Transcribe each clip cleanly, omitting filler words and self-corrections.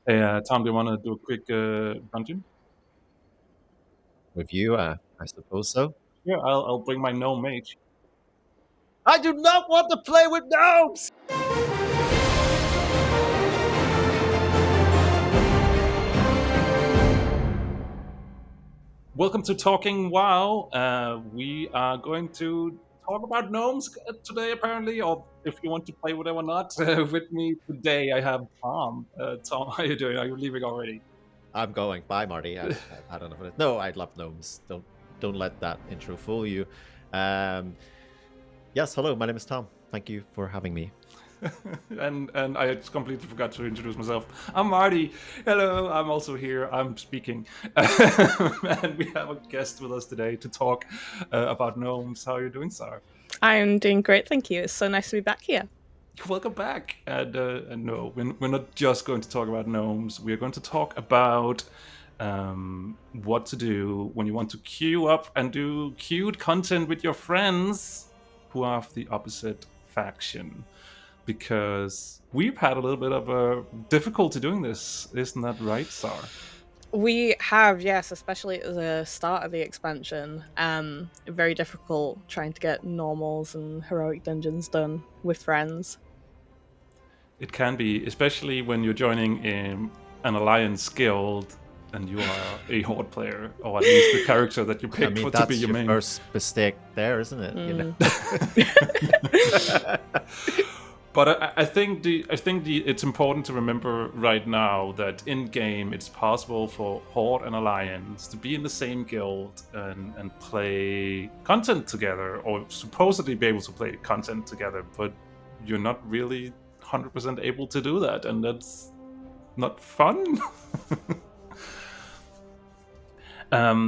Hey, Tom, do you want to do a quick dungeon? With you, I suppose so. Yeah, I'll bring my gnome mage. I do not want to play with gnomes! Welcome to Talking WoW. We are going to talk about gnomes today, apparently, or if you want to play with them or not. With me today, I have Tom. Tom, how are you doing? Are you leaving already? I'm going. Bye, Marty. I've had enough of it. No, I love gnomes. Don't let that intro fool you. Um, yes, hello. My name is Tom. Thank you for having me. and I just completely forgot to introduce myself. I'm Marty. Hello, I'm also here. I'm speaking, and we have a guest with us today to talk about gnomes. How are you doing, Sar? I'm doing great, thank you. It's so nice to be back here. Welcome back. And no, we're not just going to talk about gnomes. We're going to talk about what to do when you want to queue up and do queued content with your friends who are of the opposite faction. Because we've had a little bit of a difficulty doing this. Isn't that right, Sar? We have, yes, especially at the start of the expansion. Very difficult trying to get normals and heroic dungeons done with friends. It can be, especially when you're joining an alliance guild and you are a horde player, or at least the character that you picked to be That's your your main. first mistake there, isn't it? You know? But I think it's important to remember right now that in game it's possible for Horde and Alliance to be in the same guild and play content together, or supposedly be able to play content together, but you're not really 100% able to do that, and that's not fun.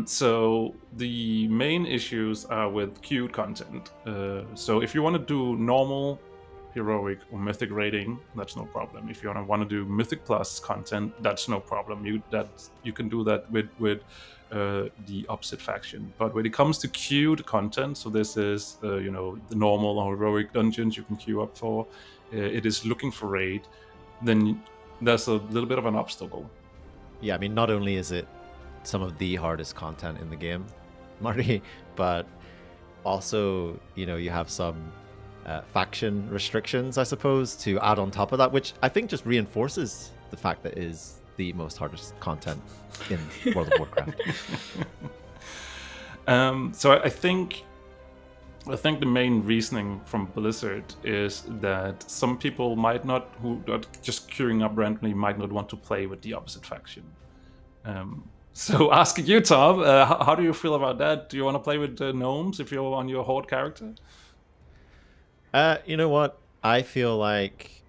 So the main issues are with queued content. So if you want to do normal, heroic, or mythic rating, that's no problem. If you want to do mythic plus content, that's no problem. You can do that with the opposite faction. But when it comes to queued content, so this is the normal or heroic dungeons you can queue up for. It is looking for raid. Then there's a little bit of an obstacle. Yeah, I mean, not only is it some of the hardest content in the game, Marty, but also, you have some faction restrictions, I suppose, to add on top of that, which I think just reinforces the fact that it is the most hardest content in World of Warcraft. So I think the main reasoning from Blizzard is that some people who are just queuing up randomly might not want to play with the opposite faction. So asking you, Tom, how do you feel about that? Do you want to play with gnomes if you're on your Horde character? You know what? I feel like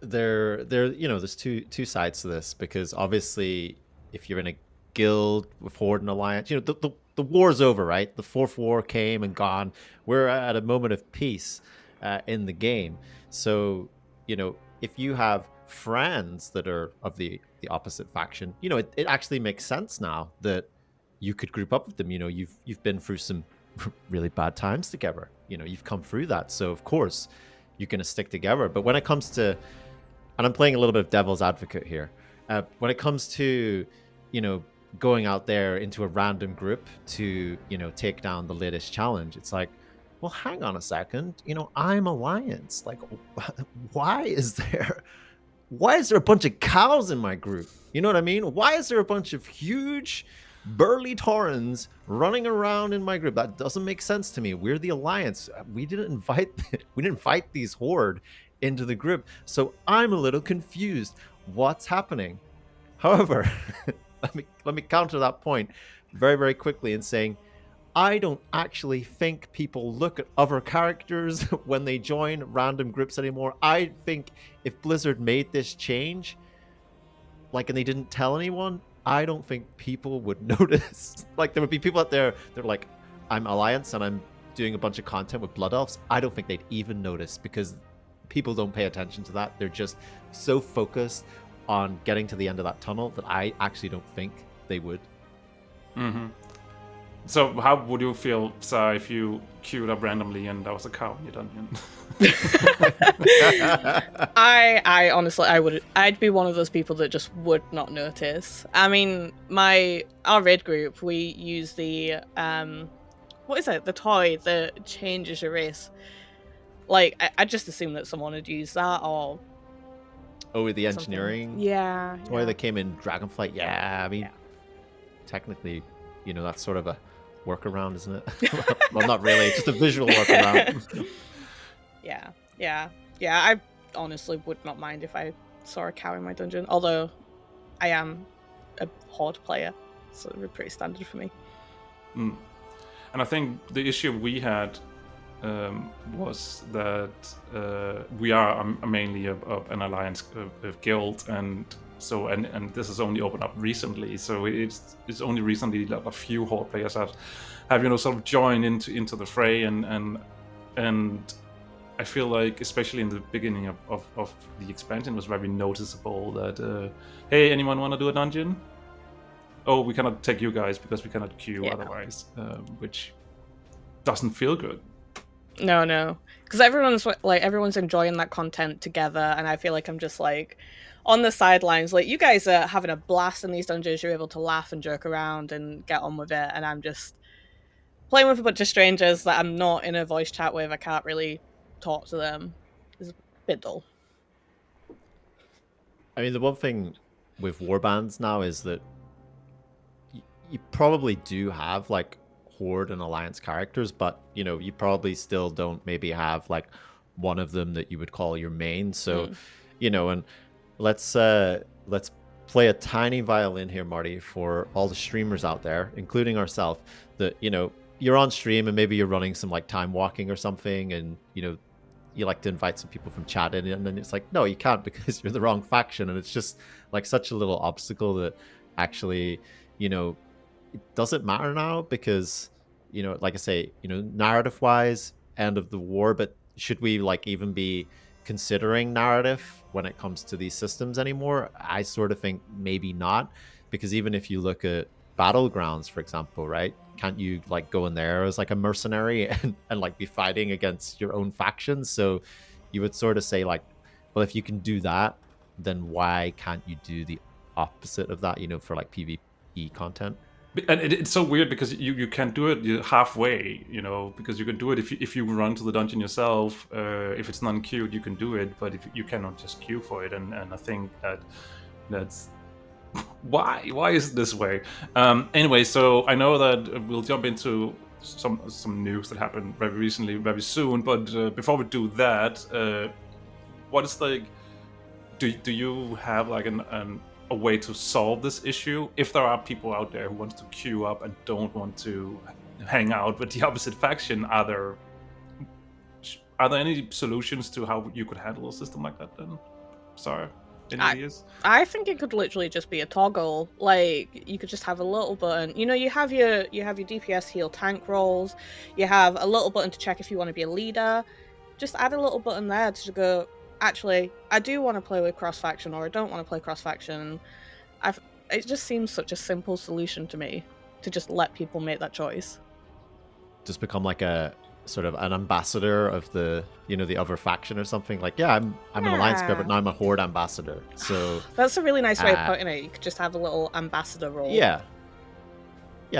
there's two sides to this, because obviously if you're in a guild with Horde and Alliance, the war's over, right? The fourth war came and gone. We're at a moment of peace in the game. So, if you have friends that are of the opposite faction, it actually makes sense now that you could group up with them. You've been through some really bad times together. You've come through that. So of course you're going to stick together. But when it comes to, and I'm playing a little bit of devil's advocate here, when it comes to, going out there into a random group to, take down the latest challenge, it's like, well, hang on a second. I'm Alliance. Like, why is there a bunch of cows in my group? You know what I mean? Why is there a bunch of huge burly Taurens running around in my group? That doesn't make sense to me. We're the Alliance. We didn't invite these Horde into the group. So I'm a little confused. What's happening? However, let me counter that point very, very quickly in saying, I don't actually think people look at other characters when they join random groups anymore. I think if Blizzard made this change, and they didn't tell anyone, I don't think people would notice. There would be people out there that are like, I'm Alliance and I'm doing a bunch of content with Blood Elves. I don't think they'd even notice, because people don't pay attention to that. They're just so focused on getting to the end of that tunnel that I actually don't think they would. Mm-hmm. So how would you feel, Sai, if you queued up randomly and there was a cow in your dungeon? I honestly, I'd be one of those people that just would not notice. I mean, our raid group, we use the what is it? The toy that changes your race. Like, I just assumed that someone had used that or Oh, the something. engineering Yeah. toy yeah. that came in Dragonflight. Yeah, I mean, Yeah. technically, that's sort of a workaround, isn't it? Well, not really, just a visual workaround. Yeah. I honestly would not mind if I saw a cow in my dungeon. Although, I am a Horde player, so it would be pretty standard for me. Mm. And I think the issue we had was that we are mainly an alliance guild, and so and this has only opened up recently. So it's only recently that a few Horde players have sort of joined into the fray, and I feel like especially in the beginning of the expansion, it was very noticeable that hey, anyone want to do a dungeon? Oh, we cannot take you guys because we cannot queue otherwise, which doesn't feel good. No, because everyone's enjoying that content together, and I feel like I'm just like on the sidelines. Like, you guys are having a blast in these dungeons. You're able to laugh and joke around and get on with it, and I'm just playing with a bunch of strangers that I'm not in a voice chat with. I can't really talk to them. It's a bit dull. I mean, the one thing with warbands now is that you probably do have like Horde and Alliance characters, but you probably still don't maybe have like one of them that you would call your main. So, and let's play a tiny violin here, Marty, for all the streamers out there, including ourselves, that you're on stream and maybe you're running some like time walking or something, and you like to invite some people from chat in, and then it's like, no, you can't because you're the wrong faction, and it's just like such a little obstacle that actually it doesn't matter now because like I say, narrative wise, end of the war, but should we like even be considering narrative when it comes to these systems anymore? I sort of think maybe not, because even if you look at battlegrounds, for example, right, can't you like go in there as like a mercenary and like be fighting against your own factions? So you would sort of say like, well, if you can do that, then why can't you do the opposite of that, for like PvE content? And it's so weird because you can't do it halfway, because you can do it if you run to the dungeon yourself. If it's non-queued, you can do it, but if you cannot just queue for it, and I think that's why is it this way? Anyway, so I know that we'll jump into some news that happened very recently, very soon. But before we do that, what is like? Do you have like a way to solve this issue if there are people out there who want to queue up and don't want to hang out with the opposite faction? Are there any solutions to how you could handle a system like that then? Sorry, any ideas? I think it could literally just be a toggle. Like, you could just have a little button. You have your DPS heal tank rolls. You have a little button to check if you want to be a leader. Just add a little button there to go, actually, I do want to play with cross-faction, or I don't want to play cross-faction. It just seems such a simple solution to me, to just let people make that choice. Just become like a sort of an ambassador of the the other faction or something. Like, yeah, I'm an alliance member, but now I'm a Horde ambassador. So that's a really nice way of putting it. You could just have a little ambassador role. Yeah,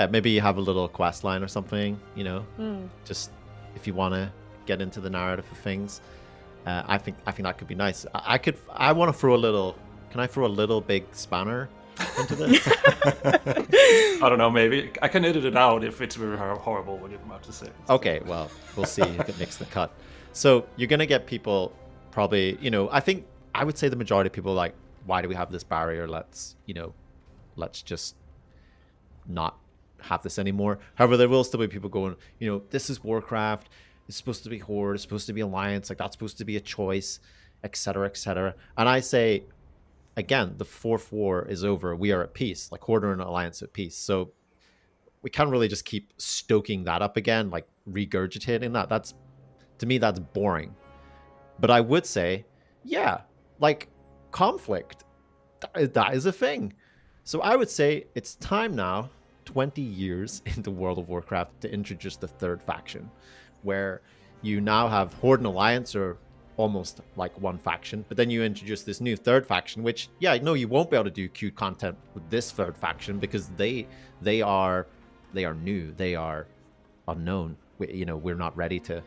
maybe you have a little quest line or something, just if you want to get into the narrative of things. I think that could be nice. I want to throw a little. Can I throw a little big spanner into this? I don't know. Maybe I can edit it out if it's very horrible what you're about to say. Okay, well, we'll see if it makes the cut. So you're gonna get people probably. I think I would say the majority of people are like, why do we have this barrier? Let's just not have this anymore. However, there will still be people going, this is Warcraft. It's supposed to be Horde. It's supposed to be Alliance. Like, that's supposed to be a choice, etc., etc. And I say, again, the fourth war is over. We are at peace. Like, Horde and Alliance at peace. So we can't really just keep stoking that up again, like regurgitating that. That's, to me, that's boring. But I would say, yeah, like conflict, that is a thing. So I would say it's time now 20 years into World of Warcraft to introduce the third faction, where you now have Horde and Alliance are almost like one faction, but then you introduce this new third faction, which, yeah, no, you won't be able to do queued content with this third faction because they are new, they are unknown. We're not ready to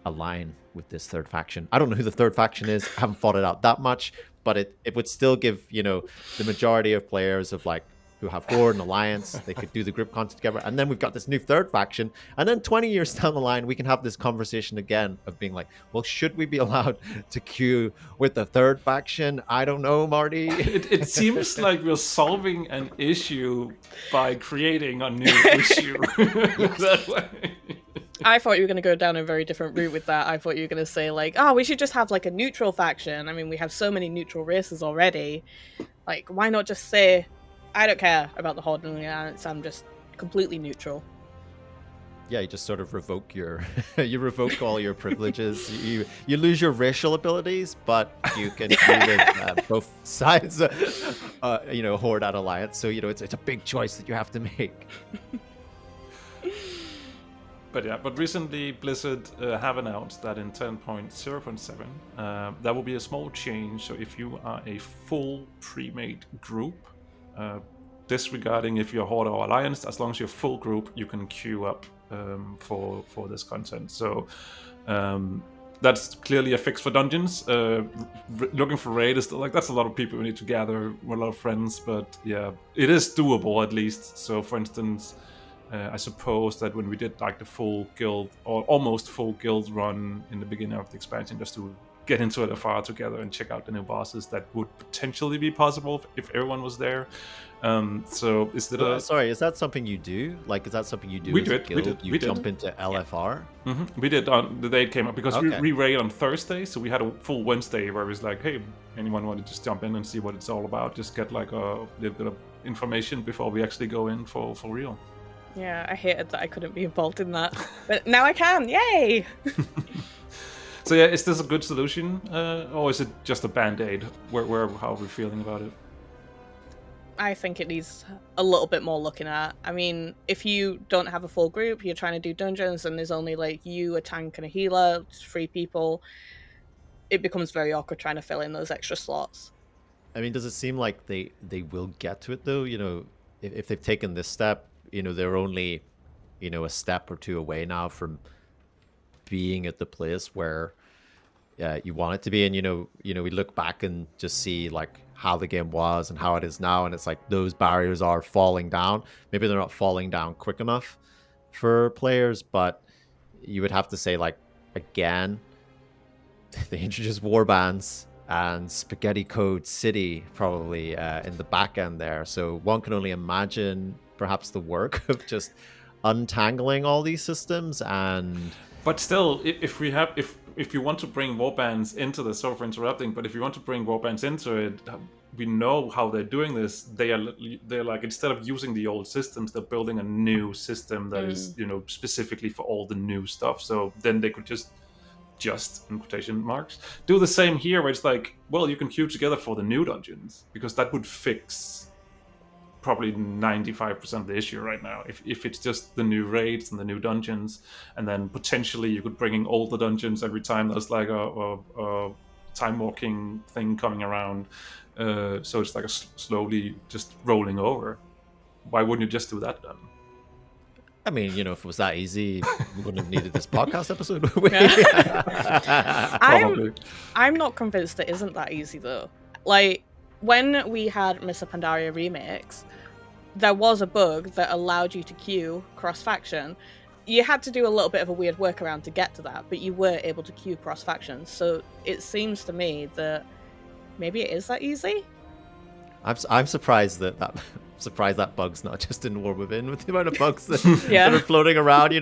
align with this third faction. I don't know who the third faction is. I haven't fought it out that much, but it would still give, the majority of players of like who have Horde and Alliance, they could do the group content together. And then we've got this new third faction. And then 20 years down the line, we can have this conversation again of being like, well, should we be allowed to queue with the third faction? I don't know, Marty. It seems like we're solving an issue by creating a new issue. That way. I thought you were going to go down a very different route with that. I thought you were going to say, like, we should just have, like, a neutral faction. I mean, we have so many neutral races already. Like, why not just say, I don't care about the Horde and Alliance, I'm just completely neutral. Yeah, you just sort of revoke you revoke all your privileges. You lose your racial abilities, but you can with both sides, Horde and Alliance. So, it's a big choice that you have to make. But recently Blizzard have announced that in 10.0.7 there will be a small change. So if you are a full pre-made group, disregarding if you're Horde or Alliance, as long as you're full group, you can queue up for this content. So that's clearly a fix for dungeons. Looking for raid is still, like, that's a lot of people we need to gather, a lot of friends, but yeah, it is doable at least. So for instance, I suppose that when we did like the full guild or almost full guild run in the beginning of the expansion, just to get into LFR together and check out the new bosses, that would potentially be possible if everyone was there. So is that sorry, is that something you do? Like, is that something you do? We as did. a guild? We did. Jump into LFR? Mm-hmm. We did on the day it came up because we raid on Thursday, so we had a full Wednesday where it was like, hey, anyone want to just jump in and see what it's all about? Just get like a little bit of information before we actually go in for real. Yeah, I hated that I couldn't be involved in that, but now I can. Yay! So yeah, is this a good solution, or is it just a band-aid? How are we feeling about it? I think it needs a little bit more looking at. I mean, if you don't have a full group, you're trying to do dungeons, and there's only like you, a tank, and a healer, 3 people, it becomes very awkward trying to fill in those extra slots. I mean, does it seem like they will get to it though? If they've taken this step, they're only, a step or two away now from being at the place where you want it to be. And, we look back and just see like how the game was and how it is now. And it's like those barriers are falling down. Maybe they're not falling down quick enough for players, but you would have to say, like, again, they introduced warbands and Spaghetti Code City probably in the back end there. So one can only imagine perhaps the work of just untangling all these systems. And but still, if you want to bring warbands into the, sorry for interrupting, but if you want to bring warbands into it, we know how they're doing this. They're like, instead of using the old systems, they're building a new system that is specifically for all the new stuff. So then they could just in quotation marks do the same here, where it's like, well, you can queue together for the new dungeons, because that would fix probably 95% of the issue right now. If it's just the new raids and the new dungeons, and then potentially you could bring in all the dungeons every time there's like a time walking thing coming around, so it's like a slowly just rolling over. Why wouldn't you just do that then? I mean, if it was that easy, we wouldn't have needed this podcast episode, would we? I'm not convinced it isn't that easy, though. Like, when we had Mr. Pandaria remakes, there was a bug that allowed you to queue cross-faction. You had to do a little bit of a weird workaround to get to that, but you were able to queue cross-factions. So it seems to me that maybe it is that easy. I'm surprised that bug's not just in War Within, with the amount of bugs that are floating around.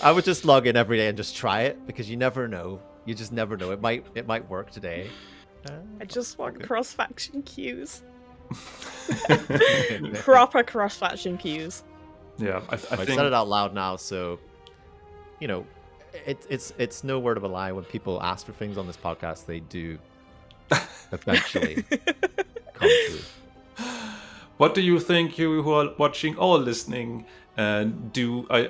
I would just log in every day and just try it, because you never know. You just never know. It might work today. I just want cross-faction queues. Proper cross-faction queues. Yeah, I think... said it out loud now, so it's no word of a lie. When people ask for things on this podcast, they do eventually come true. What do you think, you who are watching or listening? Are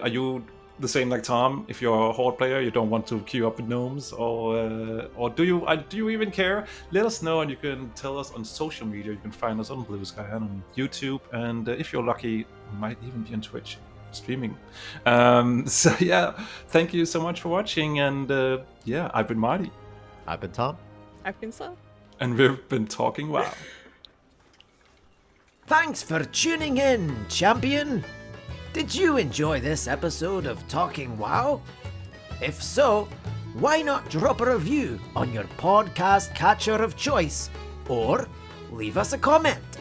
you the same like Tom? If you're a Horde player, you don't want to queue up with gnomes, or do you even care? Let us know, and you can tell us on social media. You can find us on Blue Sky and on YouTube, and if you're lucky, we might even be on Twitch streaming. So yeah, thank you so much for watching, and yeah, I've been Marty. I've been Tom. I've been so. And we've been talking WoW. Thanks for tuning in, champion! Did you enjoy this episode of Talking WoW? If so, why not drop a review on your podcast catcher of choice, or leave us a comment?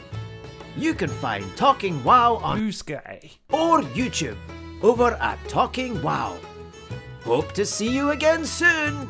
You can find Talking WoW on Blue Sky or YouTube over at Talking WoW. Hope to see you again soon!